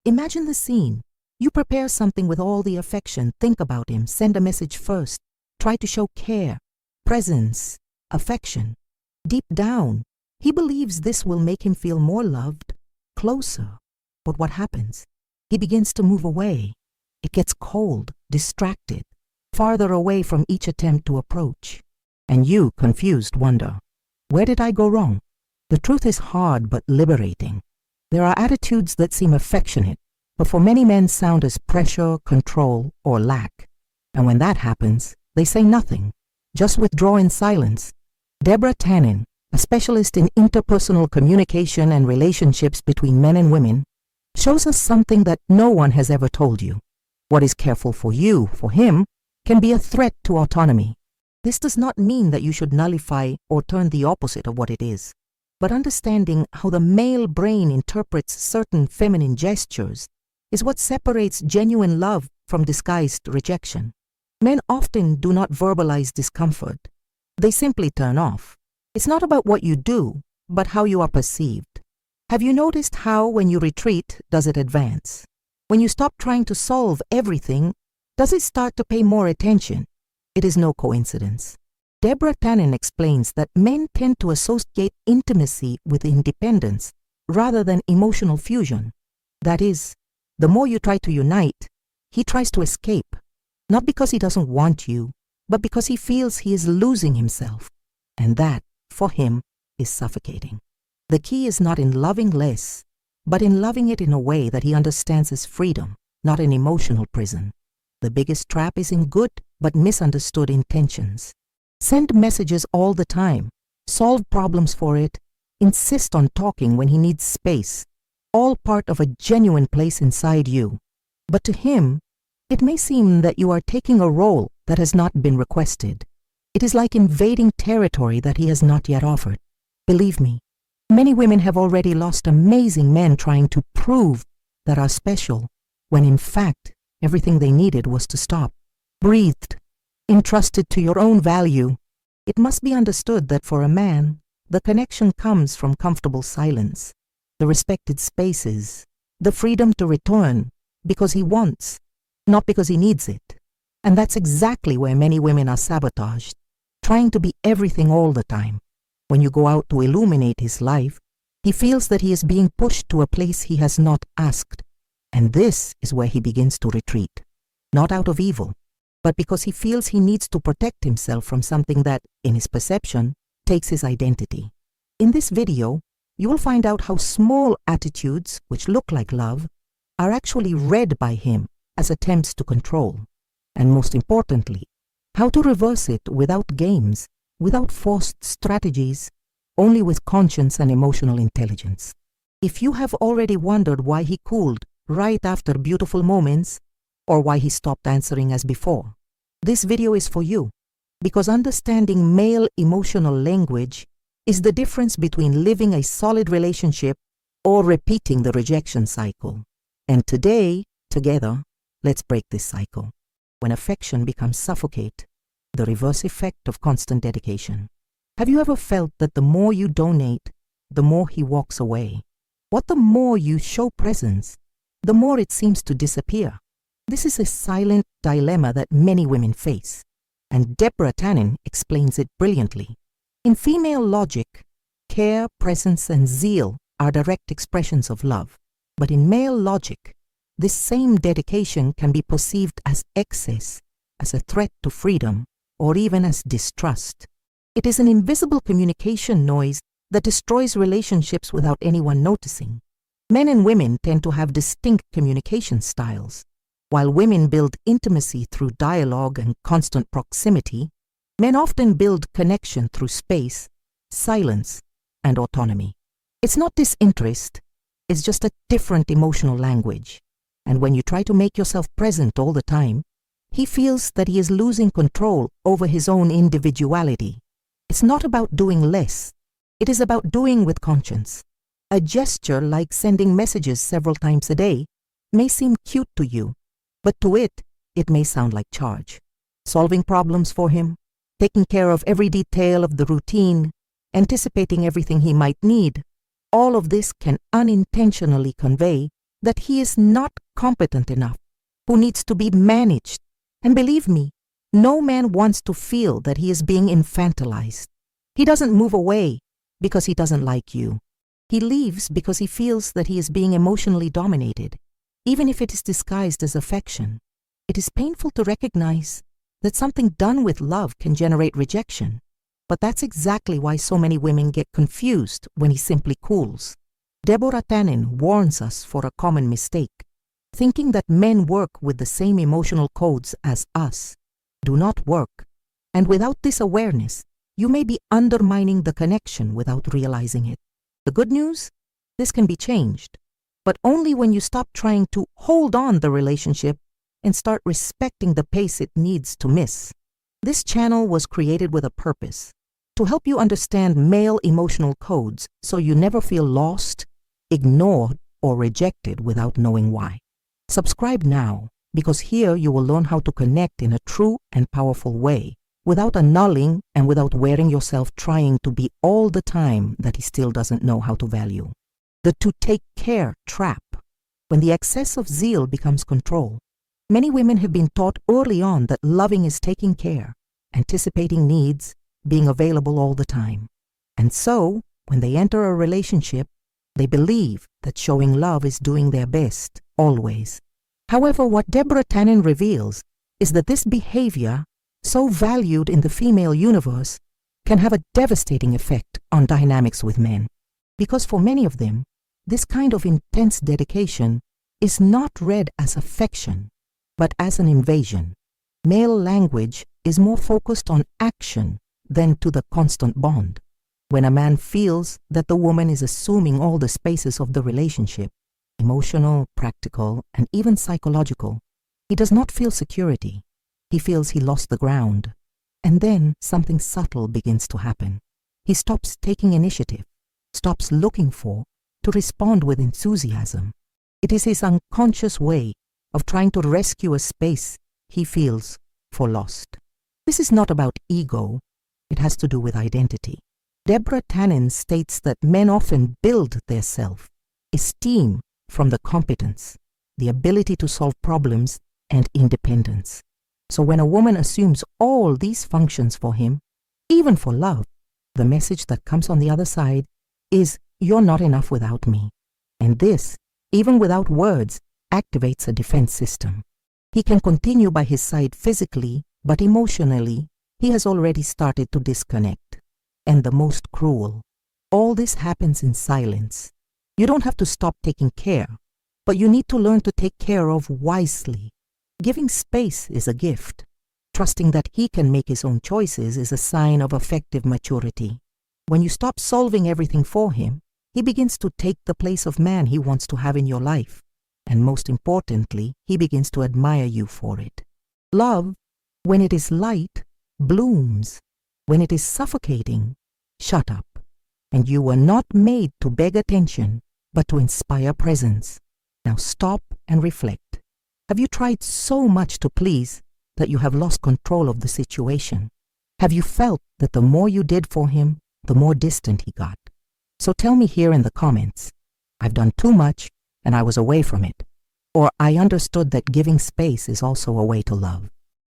Imagine the scene. You prepare something with all the affection, think about him, send a message first, try to show care, presence, affection. Deep down, he believes this will make him feel more loved, closer. But what happens? He begins to move away. It gets cold, distracted, farther away from each attempt to approach. And you, confused, wonder, where did I go wrong? The truth is hard but liberating. There are attitudes that seem affectionate, but for many men sound as pressure, control, or lack. And when that happens, they say nothing, just withdraw in silence. Deborah Tannen, a specialist in interpersonal communication and relationships between men and women, shows us something that no one has ever told you. What is careful for you, for him, can be a threat to autonomy. This does not mean that you should nullify or turn the opposite of what it is, but understanding how the male brain interprets certain feminine gestures is what separates genuine love from disguised rejection. Men often do not verbalize discomfort. They simply turn off. It's not about what you do, but how you are perceived. Have you noticed how, when you retreat, does it advance? When you stop trying to solve everything, does it start to pay more attention? It is no coincidence. Deborah Tannen explains that men tend to associate intimacy with independence rather than emotional fusion. That is, the more you try to unite, he tries to escape, not because he doesn't want you, but because he feels he is losing himself. And that, for him, is suffocating. The key is not in loving less, but in loving it in a way that he understands as freedom, not an emotional prison. The biggest trap is in good but misunderstood intentions. Send messages all the time, solve problems for it, insist on talking when he needs space, all part of a genuine place inside you. But to him, it may seem that you are taking a role that has not been requested. It is like invading territory that he has not yet offered. Believe me, many women have already lost amazing men trying to prove that are special, when in fact, everything they needed was to stop, breathed, entrusted to your own value. It must be understood that for a man, the connection comes from comfortable silence, the respected spaces, the freedom to return because he wants, not because he needs it. And that's exactly where many women are sabotaged, trying to be everything all the time. When you go out to illuminate his life, he feels that he is being pushed to a place he has not asked. And this is where he begins to retreat, not out of evil, but because he feels he needs to protect himself from something that, in his perception, takes his identity. In this video, you will find out how small attitudes, which look like love, are actually read by him as attempts to control. And most importantly, how to reverse it without games, without forced strategies, only with conscience and emotional intelligence. If you have already wondered why he cooled right after beautiful moments, or why he stopped answering as before, this video is for you, because understanding male emotional language is the difference between living a solid relationship or repeating the rejection cycle. And today, together, let's break this cycle. When affection becomes suffocate, the reverse effect of constant dedication. Have you ever felt that the more you donate, the more he walks away? What the more you show presence, the more it seems to disappear? This is a silent dilemma that many women face, and Deborah Tannen explains it brilliantly. In female logic, care, presence, and zeal are direct expressions of love. But in male logic, this same dedication can be perceived as excess, as a threat to freedom, or even as distrust. It is an invisible communication noise that destroys relationships without anyone noticing. Men and women tend to have distinct communication styles. While women build intimacy through dialogue and constant proximity, men often build connection through space, silence, and autonomy. It's not disinterest, it's just a different emotional language. And when you try to make yourself present all the time, he feels that he is losing control over his own individuality. It's not about doing less, it is about doing with conscience. A gesture like sending messages several times a day may seem cute to you, but to it may sound like charge. Solving problems for him, taking care of every detail of the routine, anticipating everything he might need, all of this can unintentionally convey that he is not competent enough, who needs to be managed. And believe me, no man wants to feel that he is being infantilized. He doesn't move away because he doesn't like you. He leaves because he feels that he is being emotionally dominated, even if it is disguised as affection. It is painful to recognize that something done with love can generate rejection, but that's exactly why so many women get confused when he simply cools. Deborah Tannen warns us for a common mistake, thinking that men work with the same emotional codes as us. Do not work, and without this awareness, you may be undermining the connection without realizing it. The good news? This can be changed, but only when you stop trying to hold on the relationship and start respecting the pace it needs to miss. This channel was created with a purpose, to help you understand male emotional codes so you never feel lost, ignored, or rejected without knowing why. Subscribe now, because here you will learn how to connect in a true and powerful way, without annulling and without wearing yourself trying to be all the time that he still doesn't know how to value. The to take care trap, when the excess of zeal becomes control. Many women have been taught early on that loving is taking care, anticipating needs, being available all the time. And so, when they enter a relationship, they believe that showing love is doing their best, always. However, what Deborah Tannen reveals is that this behavior, so valued in the female universe, can have a devastating effect on dynamics with men. Because for many of them, this kind of intense dedication is not read as affection, but as an invasion. Male language is more focused on action than to the constant bond. When a man feels that the woman is assuming all the spaces of the relationship, emotional, practical, and even psychological, he does not feel security. He feels he lost the ground. And then something subtle begins to happen. He stops taking initiative, stops looking for, to respond with enthusiasm. It is his unconscious way of trying to rescue a space he feels for lost. This is not about ego. It has to do with identity. Deborah Tannen states that men often build their self-esteem from the competence, the ability to solve problems, and independence. So when a woman assumes all these functions for him, even for love, the message that comes on the other side is, "You're not enough without me." And this, even without words, activates a defense system. He can continue by his side physically, but emotionally, he has already started to disconnect. And the most cruel, all this happens in silence. You don't have to stop taking care, but you need to learn to take care of wisely. Giving space is a gift. Trusting that he can make his own choices is a sign of effective maturity. When you stop solving everything for him, he begins to take the place of man he wants to have in your life. And most importantly, he begins to admire you for it. Love, when it is light, blooms. When it is suffocating, shut up. And you were not made to beg attention, but to inspire presence. Now stop and reflect. Have you tried so much to please that you have lost control of the situation? Have you felt that the more you did for him, the more distant he got? So tell me here in the comments, "I've done too much and I was away from it," or "I understood that giving space is also a way to love."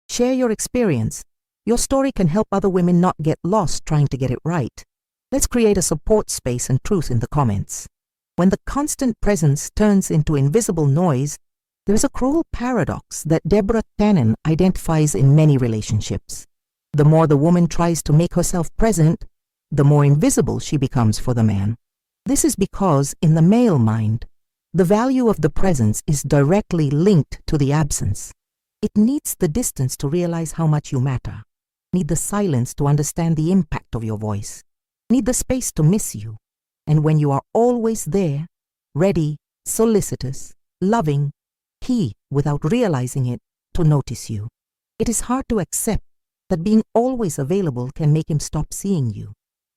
Share your experience. Your story can help other women not get lost trying to get it right. Let's create a support space and truth in the comments. When the constant presence turns into invisible noise, there is a cruel paradox that Deborah Tannen identifies in many relationships. The more the woman tries to make herself present, the more invisible she becomes for the man. This is because, in the male mind, the value of the presence is directly linked to the absence. It needs the distance to realize how much you matter. Need the silence to understand the impact of your voice. Need the space to miss you. And when you are always there, ready, solicitous, loving, he, without realizing it, to notice you. It is hard to accept that being always available can make him stop seeing you.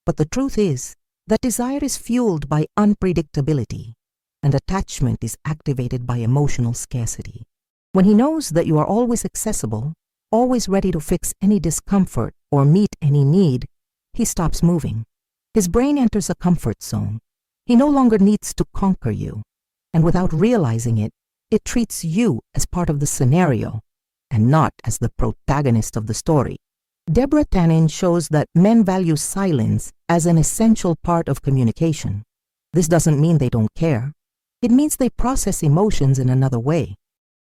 But the truth is that desire is fueled by unpredictability, and attachment is activated by emotional scarcity. When he knows that you are always accessible, always ready to fix any discomfort or meet any need, he stops moving. His brain enters a comfort zone. He no longer needs to conquer you. And without realizing it, it treats you as part of the scenario and not as the protagonist of the story. Deborah Tannen shows that men value silence as an essential part of communication. This doesn't mean they don't care. It means they process emotions in another way.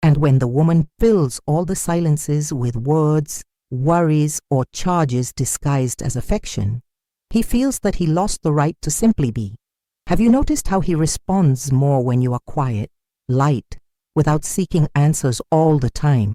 And when the woman fills all the silences with words, worries, or charges disguised as affection, he feels that he lost the right to simply be. Have you noticed how he responds more when you are quiet, light, without seeking answers all the time?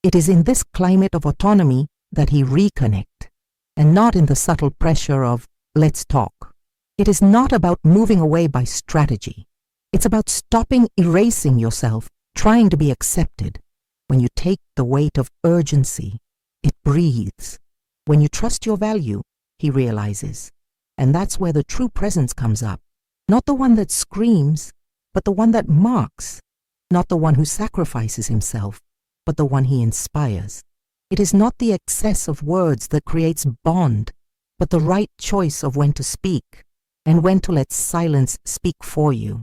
It is in this climate of autonomy that he reconnects, and not in the subtle pressure of, let's talk. It is not about moving away by strategy. It's about stopping erasing yourself, trying to be accepted. When you take the weight of urgency, it breathes. When you trust your value, he realizes. And that's where the true presence comes up. Not the one that screams, but the one that marks. Not the one who sacrifices himself, but the one he inspires. It is not the excess of words that creates bond, but the right choice of when to speak and when to let silence speak for you.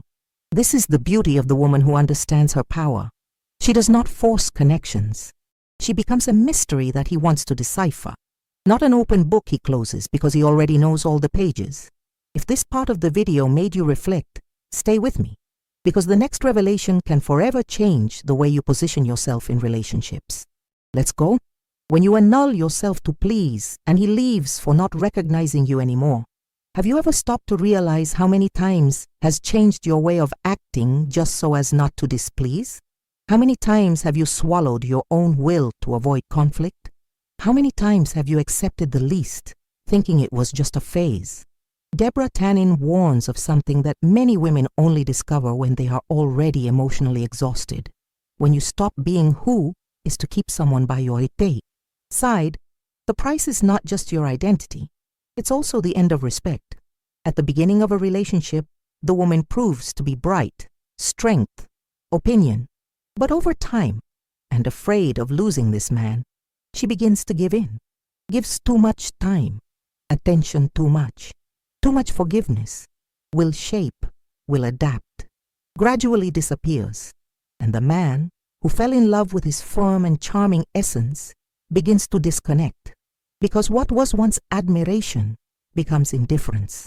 This is the beauty of the woman who understands her power. She does not force connections. She becomes a mystery that he wants to decipher, not an open book he closes because he already knows all the pages. If this part of the video made you reflect, stay with me, because the next revelation can forever change the way you position yourself in relationships. Let's go. When you annul yourself to please and he leaves for not recognizing you anymore, have you ever stopped to realize how many times has changed your way of acting just so as not to displease? How many times have you swallowed your own will to avoid conflict? How many times have you accepted the least, thinking it was just a phase? Deborah Tannen warns of something that many women only discover when they are already emotionally exhausted. When you stop being who is to keep someone by your side, the price is not just your identity. It's also the end of respect. At the beginning of a relationship, the woman proves to be bright, strength, opinion. But over time, and afraid of losing this man, she begins to give in, gives too much time, attention too much forgiveness, will shape, will adapt, gradually disappears, and the man who fell in love with his firm and charming essence begins to disconnect, because what was once admiration becomes indifference.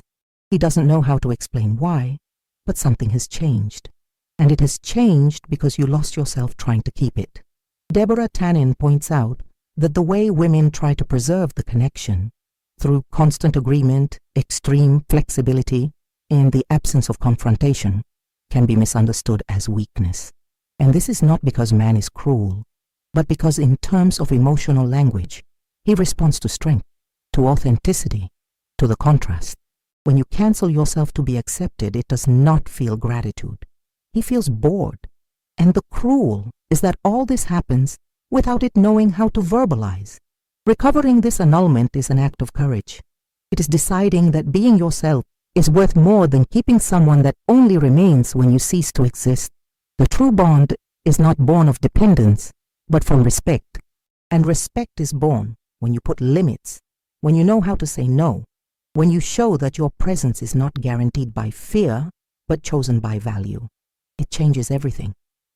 He doesn't know how to explain why, but something has changed, and it has changed because you lost yourself trying to keep it. Deborah Tannen points out that the way women try to preserve the connection through constant agreement, extreme flexibility, and the absence of confrontation can be misunderstood as weakness. And this is not because man is cruel, but because in terms of emotional language, he responds to strength, to authenticity, to the contrast. When you cancel yourself to be accepted, it does not feel gratitude. He feels bored. And the cruel is that all this happens without it knowing how to verbalize. Recovering this annulment is an act of courage. It is deciding that being yourself is worth more than keeping someone that only remains when you cease to exist. The true bond is not born of dependence, but from respect. And respect is born when you put limits, when you know how to say no, when you show that your presence is not guaranteed by fear, but chosen by value. It changes everything.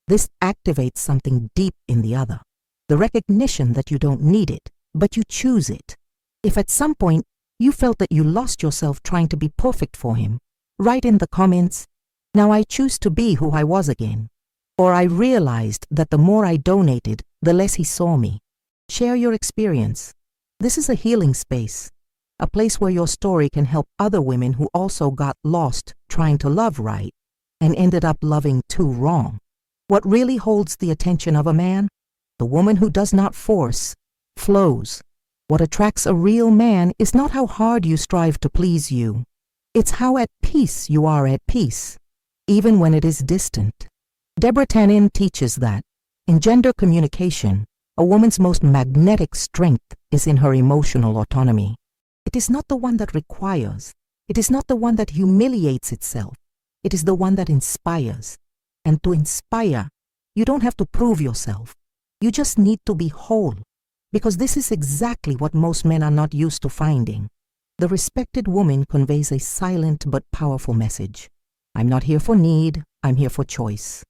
This activates something deep in the other, the recognition that you don't need it, but you choose it. If at some point you felt that you lost yourself trying to be perfect for him, write in the comments, "Now I choose to be who I was again," or "I realized that the more I donated, the less he saw me." Share your experience. This is a healing space, a place where your story can help other women who also got lost trying to love right and ended up loving too wrong. What really holds the attention of a man? The woman who does not force, flows. What attracts a real man is not how hard you strive to please you. It's how at peace you are at peace, even when it is distant. Deborah Tannen teaches that in gender communication, a woman's most magnetic strength is in her emotional autonomy. It is not the one that requires. It is not the one that humiliates itself. It is the one that inspires. And to inspire, you don't have to prove yourself. You just need to be whole. Because this is exactly what most men are not used to finding. The respected woman conveys a silent but powerful message. I'm not here for need, I'm here for choice.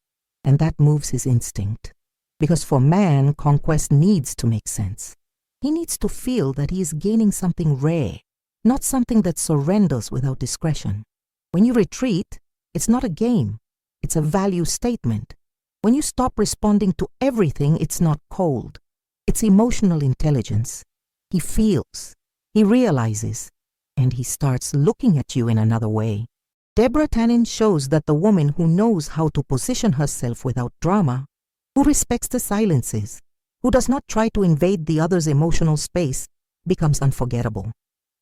And that moves his instinct. Because for man, conquest needs to make sense. He needs to feel that he is gaining something rare, not something that surrenders without discretion. When you retreat, it's not a game. It's a value statement. When you stop responding to everything, it's not cold. It's emotional intelligence. He feels, he realizes, and he starts looking at you in another way. Deborah Tannen shows that the woman who knows how to position herself without drama, who respects the silences, who does not try to invade the other's emotional space, becomes unforgettable.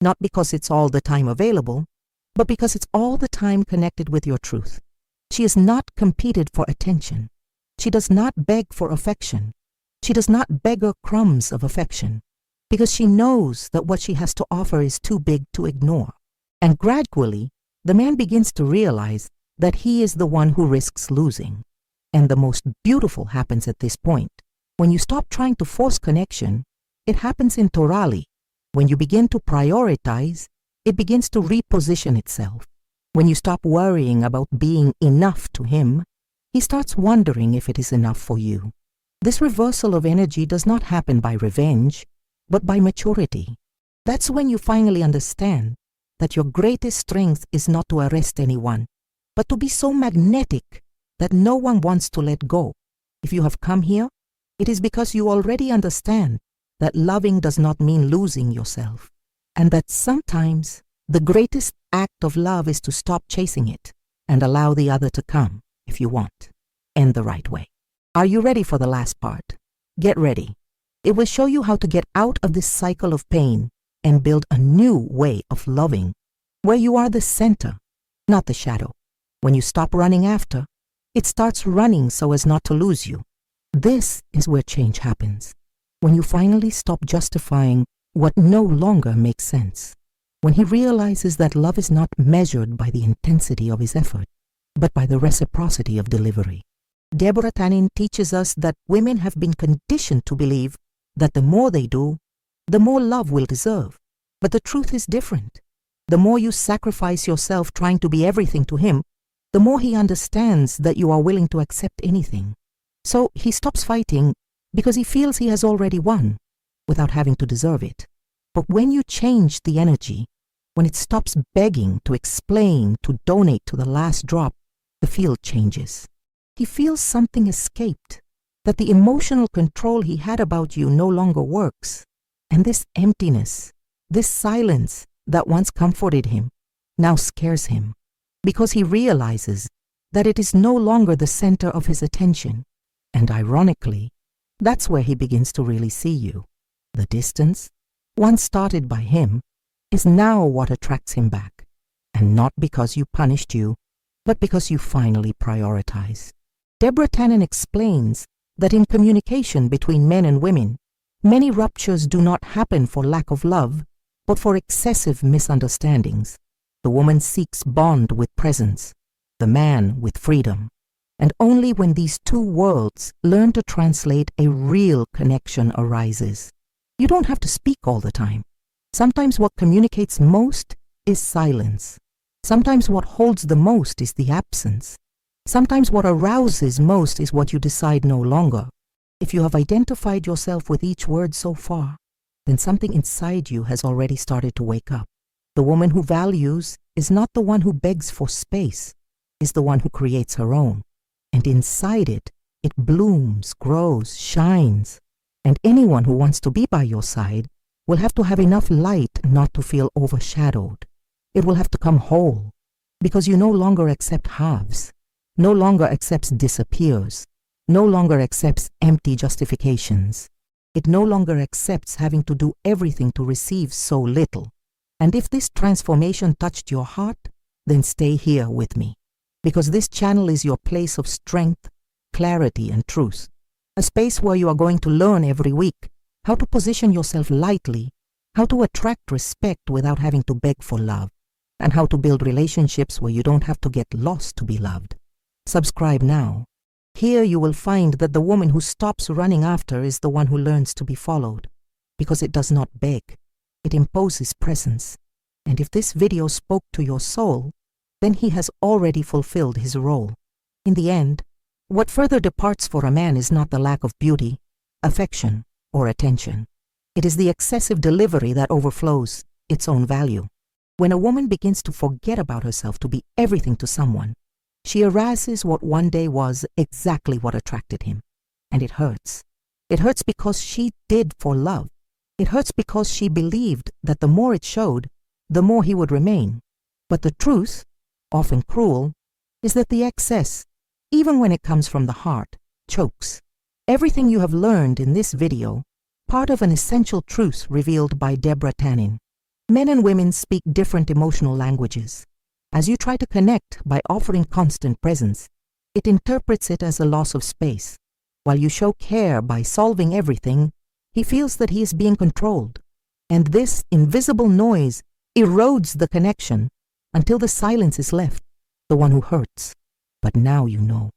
Not because it's all the time available, but because it's all the time connected with your truth. She is not competed for attention. She does not beg for affection. She does not beg her crumbs of affection, because she knows that what she has to offer is too big to ignore. And gradually, the man begins to realize that he is the one who risks losing. And the most beautiful happens at this point. When you stop trying to force connection, it happens in Torali. When you begin to prioritize, it begins to reposition itself. When you stop worrying about being enough to him, he starts wondering if it is enough for you. This reversal of energy does not happen by revenge, but by maturity. That's when you finally understand that your greatest strength is not to arrest anyone, but to be so magnetic that no one wants to let go. If you have come here, it is because you already understand that loving does not mean losing yourself, and that sometimes the greatest act of love is to stop chasing it and allow the other to come, if you want, and the right way. Are you ready for the last part? Get ready. It will show you how to get out of this cycle of pain and build a new way of loving, where you are the center, not the shadow. When you stop running after, it starts running so as not to lose you. This is where change happens. When you finally stop justifying what no longer makes sense. When he realizes that love is not measured by the intensity of his effort, but by the reciprocity of delivery. Deborah Tannen teaches us that women have been conditioned to believe that the more they do, the more love will deserve. But the truth is different. The more you sacrifice yourself trying to be everything to him, the more he understands that you are willing to accept anything. So he stops fighting because he feels he has already won without having to deserve it. But when you change the energy, when it stops begging to explain, to donate to the last drop, the field changes. He feels something escaped, that the emotional control he had about you no longer works. And this emptiness, this silence that once comforted him, now scares him, because he realizes that it is no longer the center of his attention. And ironically, that's where he begins to really see you. The distance, once started by him, is now what attracts him back, and not because you punished you, but because you finally prioritized. Deborah Tannen explains that in communication between men and women, many ruptures do not happen for lack of love, but for excessive misunderstandings. The woman seeks bond with presence, the man with freedom. And only when these two worlds learn to translate, a real connection arises. You don't have to speak all the time. Sometimes what communicates most is silence. Sometimes what holds the most is the absence. Sometimes what arouses most is what you decide no longer. If you have identified yourself with each word so far, then something inside you has already started to wake up. The woman who values is not the one who begs for space, is the one who creates her own. And inside it, it blooms, grows, shines. And anyone who wants to be by your side will have to have enough light not to feel overshadowed. It will have to come whole, because you no longer accept halves, no longer accepts disappears, no longer accepts empty justifications. It no longer accepts having to do everything to receive so little. And if this transformation touched your heart, then stay here with me, because this channel is your place of strength, clarity, and truth. A space where you are going to learn every week how to position yourself lightly, how to attract respect without having to beg for love, and how to build relationships where you don't have to get lost to be loved. Subscribe now. Here you will find that the woman who stops running after is the one who learns to be followed, because it does not beg, it imposes presence. And if this video spoke to your soul, then he has already fulfilled his role. In the end, what further departs for a man is not the lack of beauty, affection, or attention. It is the excessive delivery that overflows its own value. When a woman begins to forget about herself to be everything to someone, she erases what one day was exactly what attracted him. And it hurts. It hurts because she did for love. It hurts because she believed that the more it showed, the more he would remain. But the truth, often cruel, is that the excess, even when it comes from the heart, chokes. Everything you have learned in this video, part of an essential truth revealed by Deborah Tannen. Men and women speak different emotional languages. As you try to connect by offering constant presence, it interprets it as a loss of space. While you show care by solving everything, he feels that he is being controlled. And this invisible noise erodes the connection until the silence is left, the one who hurts. But now you know.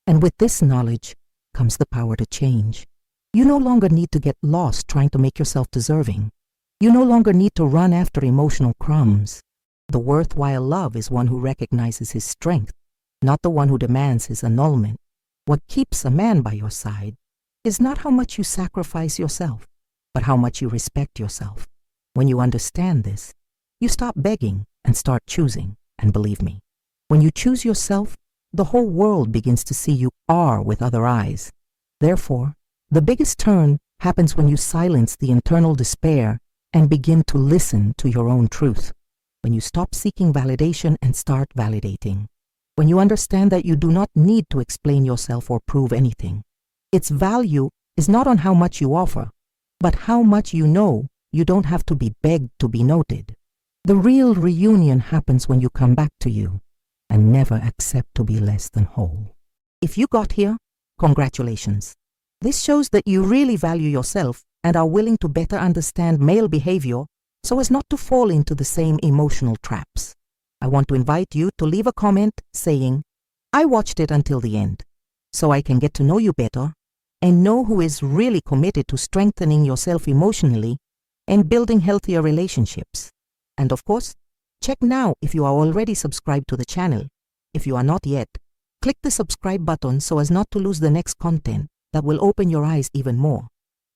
And with this knowledge comes the power to change. You no longer need to get lost trying to make yourself deserving. You no longer need to run after emotional crumbs. The worthwhile love is one who recognizes his strength, not the one who demands his annulment. What keeps a man by your side is not how much you sacrifice yourself, but how much you respect yourself. When you understand this, you stop begging and start choosing. And believe me, when you choose yourself, the whole world begins to see you are with other eyes. Therefore, the biggest turn happens when you silence the internal despair and begin to listen to your own truth. When you stop seeking validation and start validating. When you understand that you do not need to explain yourself or prove anything. Its value is not on how much you offer, but how much you know you don't have to be begged to be noted. The real reunion happens when you come back to you and never accept to be less than whole. If you got here, congratulations. This shows that you really value yourself and are willing to better understand male behavior so as not to fall into the same emotional traps. I want to invite you to leave a comment saying, I watched it until the end, so I can get to know you better and know who is really committed to strengthening yourself emotionally and building healthier relationships. And of course, check now if you are already subscribed to the channel. If you are not yet, click the subscribe button so as not to lose the next content that will open your eyes even more.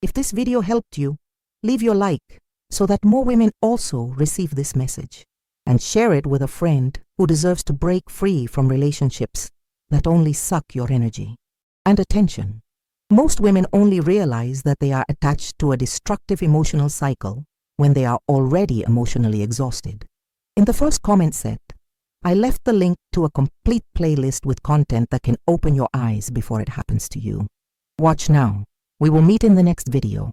If this video helped you, leave your like so that more women also receive this message. And share it with a friend who deserves to break free from relationships that only suck your energy and attention. Most women only realize that they are attached to a destructive emotional cycle when they are already emotionally exhausted. In the first comment set, I left the link to a complete playlist with content that can open your eyes before it happens to you. Watch now. We will meet in the next video.